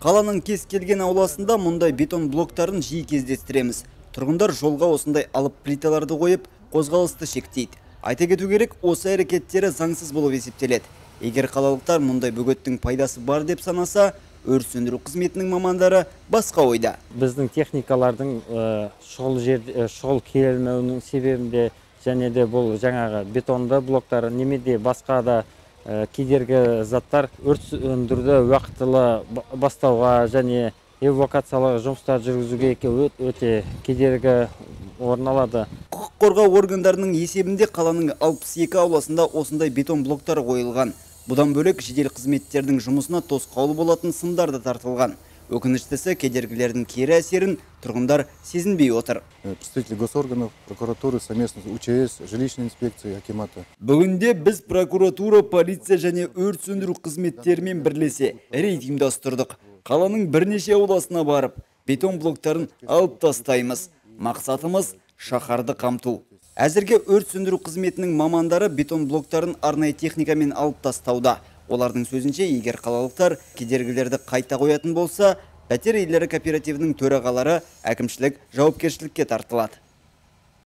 Қаланың кез келген ауласында мұндай бетон блоктарын жиі кездестіреміз. Тұрғындар жолға осындай алып плиталарды қойып, қозғалысты шектейді. Айта кету керек, осы әрекеттері заңсыз болып есептеледі. Егер қалалықтар мұндай бөгеттің пайдасы бар деп санаса, өрт сөндіру қызметінің мамандары басқа ойда. Біздің техникалардың шұғыл келмеуінің себебінде және де бұл жаңағы бетонды блоктар немеде басқа да кедергі заттар өрт сөндіруді уақытылы бастауға және эвакуациялық жұмыстар жүргізуге өте кедергі орын алады. Құқық қорғау органдарының есебінде қаланың 62 ауласында осындай бетон блоктары қойылған. Бұдан бөлек жедел қызметтердің жұмысына тосқауыл болатын сымдар да тартылған. Өкініштісі, кедергілердің кері әсерін тұрғындар сезінбей отыр. Представители госорганов, прокуратуры, совместно УЧС, жилищной инспекции, акимата. Бүгінде біз прокуратура, полиция және өрт сөндіру қызметтерімен бірлесе рейд ұйымдастырдық. Қаланың бірнеше ауласына барып, бетон блоктарын алып тастаймыз. Мақсатымыз шаһарды қамту. Әзірге өрт сөндіру қызметінің мамандары бетон блоктарын арнайы техникамен алып тастауда. Олардың сөзінше, егер қалалықтар кедергілерді қайта қоятын болса, пәтер иелері кооперативінің төрағалары әкімшілік жауапкершілікке тартылады.